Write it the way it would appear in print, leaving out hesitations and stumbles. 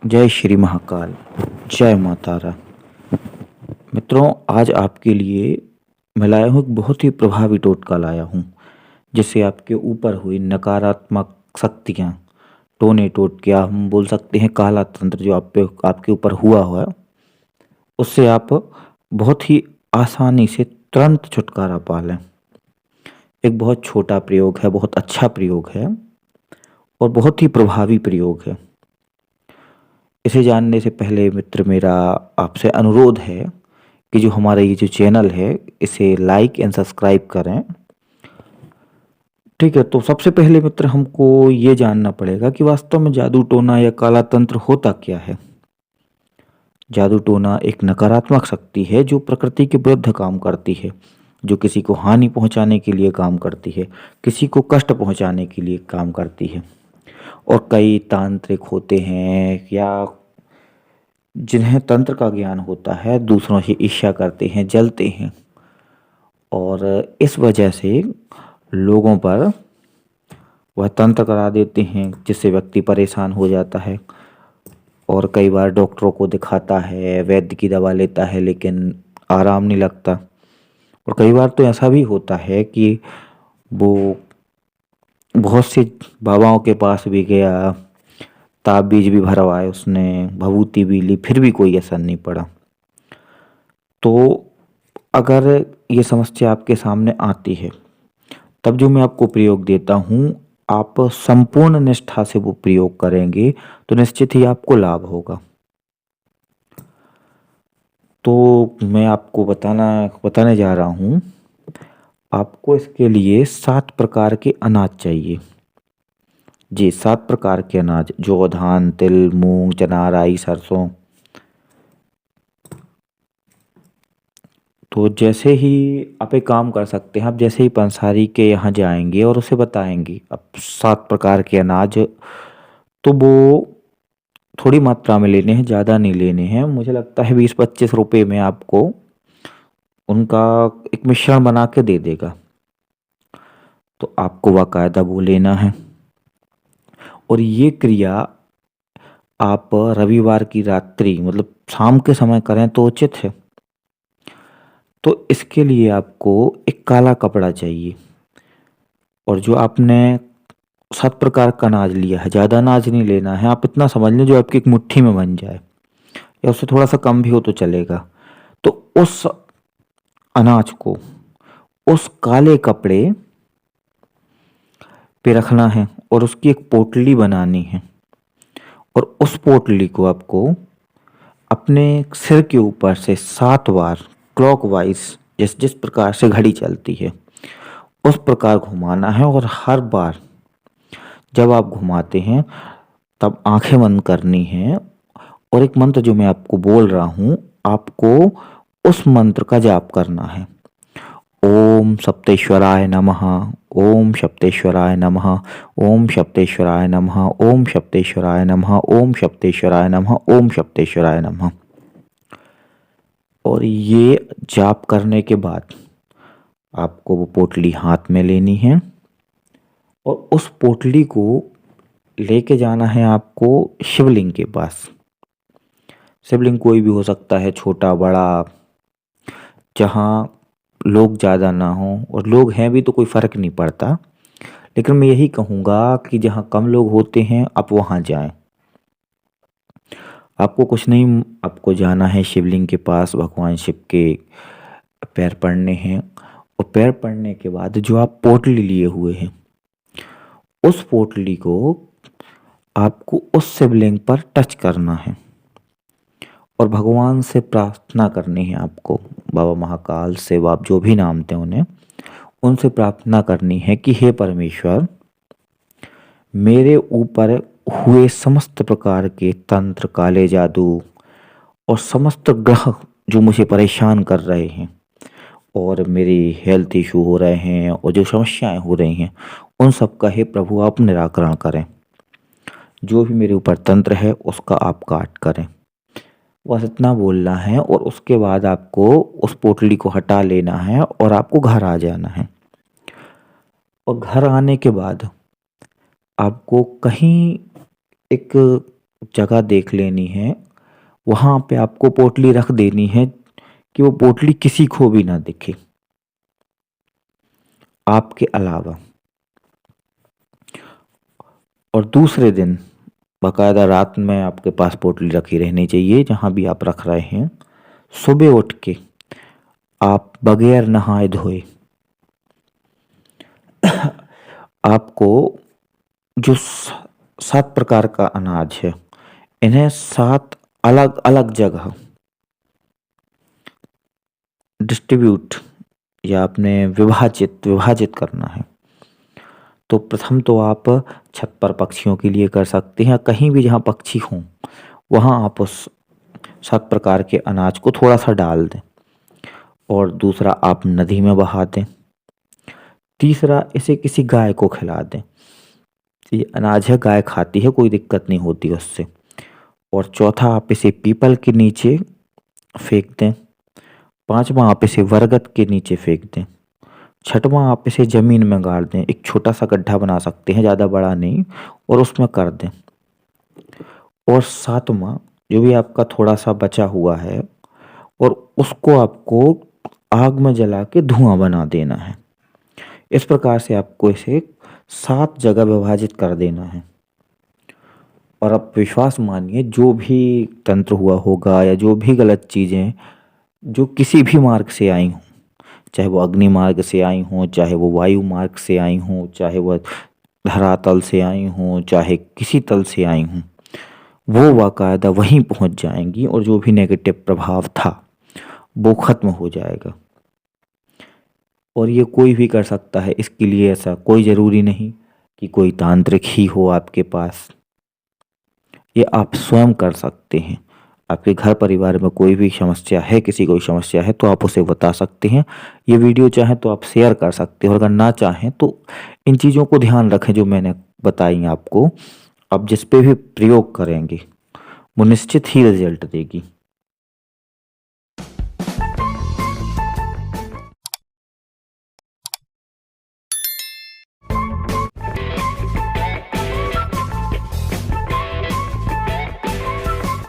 जय श्री महाकाल। जय माँ तारा। मित्रों, आज आपके लिए मैं लाया हूँ एक बहुत ही प्रभावी टोटका लाया हूँ, जिससे आपके ऊपर हुई नकारात्मक शक्तियाँ, टोने टोटके, हम बोल सकते हैं काला तंत्र जो आपके ऊपर हुआ है, उससे आप बहुत ही आसानी से तुरंत छुटकारा पा लें। एक बहुत छोटा प्रयोग है, बहुत अच्छा प्रयोग है और बहुत ही प्रभावी प्रयोग है। इसे जानने से पहले मित्र, मेरा आपसे अनुरोध है कि जो हमारा ये जो चैनल है, इसे लाइक एंड सब्सक्राइब करें। ठीक है, तो सबसे पहले मित्र हमको ये जानना पड़ेगा कि वास्तव में जादू टोना या काला तंत्र होता क्या है। जादू टोना एक नकारात्मक शक्ति है जो प्रकृति के विरुद्ध काम करती है, जो किसी को हानि पहुंचाने के लिए काम करती है, किसी को कष्ट पहुंचाने के लिए काम करती है। और कई तांत्रिक होते हैं या जिन्हें तंत्र का ज्ञान होता है, दूसरों से ईर्ष्या करते हैं, जलते हैं और इस वजह से लोगों पर वह तंत्र करा देते हैं, जिससे व्यक्ति परेशान हो जाता है और कई बार डॉक्टरों को दिखाता है, वैद्य की दवा लेता है, लेकिन आराम नहीं लगता। और कई बार तो ऐसा भी होता है कि वो बहुत से बाबाओं के पास भी गया, ताबीज भी भरवाए उसने, भभूति भी ली, फिर भी कोई असर नहीं पड़ा। तो अगर ये समस्या आपके सामने आती है, तब जो मैं आपको प्रयोग देता हूँ, आप संपूर्ण निष्ठा से वो प्रयोग करेंगे तो निश्चित ही आपको लाभ होगा। तो मैं आपको बताने जा रहा हूँ। आपको इसके लिए 7 प्रकार के अनाज चाहिए। जी, 7 प्रकार के अनाज, जौ, धान, तिल, मूंग, चना, राई, सरसों। तो जैसे ही आप एक काम कर सकते हैं, आप जैसे ही पंसारी के यहाँ जाएंगे और उसे बताएंगे अब 7 प्रकार के अनाज, तो वो थोड़ी मात्रा में लेने हैं, ज़्यादा नहीं लेने हैं। मुझे लगता है 20-25 रुपए में आपको उनका एक मिश्रण बना के दे देगा। तो आपको बाकायदा वो लेना है और ये क्रिया आप रविवार की रात्रि, मतलब शाम के समय करें तो उचित है। तो इसके लिए आपको एक काला कपड़ा चाहिए और जो आपने 7 प्रकार का अनाज लिया है, ज़्यादा अनाज नहीं लेना है। आप इतना समझ लें जो आपकी एक मुट्ठी में बन जाए, या उससे थोड़ा सा कम भी हो तो चलेगा। तो उस अनाज को उस काले कपड़े पे रखना है और उसकी एक पोटली बनानी है और उस पोटली को आपको अपने सिर के ऊपर से 7 बार क्लॉकवाइज, जिस जिस प्रकार से घड़ी चलती है उस प्रकार घुमाना है। और हर बार जब आप घुमाते हैं तब आंखें बंद करनी है और एक मंत्र जो मैं आपको बोल रहा हूँ, आपको उस मंत्र का जाप करना है। ओम सप्तेश्वराय नमः, ओम सप्तेश्वराय नमः, ओम सप्तेश्वराय नमः, ओम सप्तेश्वराय नमः, ओम सप्तेश्वराय नमः, ओम सप्तेश्वराय नमः। और ये जाप करने के बाद आपको वो पोटली हाथ में लेनी है और उस पोटली को लेके जाना है आपको शिवलिंग के पास। शिवलिंग कोई भी हो सकता है, छोटा बड़ा, जहाँ लोग ज़्यादा ना हों, और लोग हैं भी तो कोई फ़र्क नहीं पड़ता। लेकिन मैं यही कहूँगा कि जहाँ कम लोग होते हैं आप वहाँ जाएं। आपको कुछ नहीं, आपको जाना है शिवलिंग के पास, भगवान शिव के पैर पड़ने हैं और पैर पड़ने के बाद जो आप पोटली लिए हुए हैं, उस पोटली को आपको उस शिवलिंग पर टच करना है और भगवान से प्रार्थना करनी है आपको। बाबा महाकाल, शिव, आप जो भी नाम थे उन्हें, उनसे प्रार्थना करनी है कि हे परमेश्वर, मेरे ऊपर हुए समस्त प्रकार के तंत्र, काले जादू और समस्त ग्रह जो मुझे परेशान कर रहे हैं और मेरी हेल्थ इशू हो रहे हैं और जो समस्याएं हो रही हैं, उन सब का हे प्रभु आप निराकरण करें। जो भी मेरे ऊपर तंत्र है उसका आप काट करें। बस इतना बोलना है और उसके बाद आपको उस पोटली को हटा लेना है और आपको घर आ जाना है। और घर आने के बाद आपको कहीं एक जगह देख लेनी है, वहां पे आपको पोटली रख देनी है कि वो पोटली किसी को भी ना दिखे आपके अलावा। और दूसरे दिन बाकायदा रात में आपके पास पोटली रखी रहनी चाहिए जहां भी आप रख रहे हैं। सुबह उठ के आप बगैर नहाए धोए आपको जो 7 प्रकार का अनाज है, इन्हें 7 अलग अलग जगह डिस्ट्रीब्यूट या आपने विभाजित विभाजित करना है। तो प्रथम तो आप छत पर पक्षियों के लिए कर सकते हैं, कहीं भी जहाँ पक्षी हों वहाँ आप उस 7 प्रकार के अनाज को थोड़ा सा डाल दें। और दूसरा, आप नदी में बहा दें। तीसरा, इसे किसी गाय को खिला दें। ये अनाज है, गाय खाती है, कोई दिक्कत नहीं होती उससे। और चौथा, आप इसे पीपल के नीचे फेंक दें। पांचवा, आप इसे बरगद के नीचे फेंक दें। छठवां, आप इसे जमीन में गाड़ दें, एक छोटा सा गड्ढा बना सकते हैं, ज़्यादा बड़ा नहीं, और उसमें कर दें। और सातवां, जो भी आपका थोड़ा सा बचा हुआ है, और उसको आपको आग में जला के धुआं बना देना है। इस प्रकार से आपको इसे 7 जगह विभाजित कर देना है। और आप विश्वास मानिए, जो भी तंत्र हुआ होगा या जो भी गलत चीज़ें जो किसी भी मार्ग से आई हों, चाहे वो अग्नि मार्ग से आई हों, चाहे वो वायु मार्ग से आई हों, चाहे वो धरातल से आई हों, चाहे किसी तल से आई हों, वो बाकायदा वहीं पहुंच जाएंगी और जो भी नेगेटिव प्रभाव था वो खत्म हो जाएगा। और ये कोई भी कर सकता है, इसके लिए ऐसा कोई ज़रूरी नहीं कि कोई तांत्रिक ही हो आपके पास। ये आप स्वयं कर सकते हैं। आपके घर परिवार में कोई भी समस्या है, किसी कोई समस्या है, तो आप उसे बता सकते हैं। ये वीडियो चाहें तो आप शेयर कर सकते हैं, और अगर ना चाहें तो इन चीज़ों को ध्यान रखें जो मैंने बताई आपको। आप जिस पे भी प्रयोग करेंगे वो निश्चित ही रिजल्ट देगी।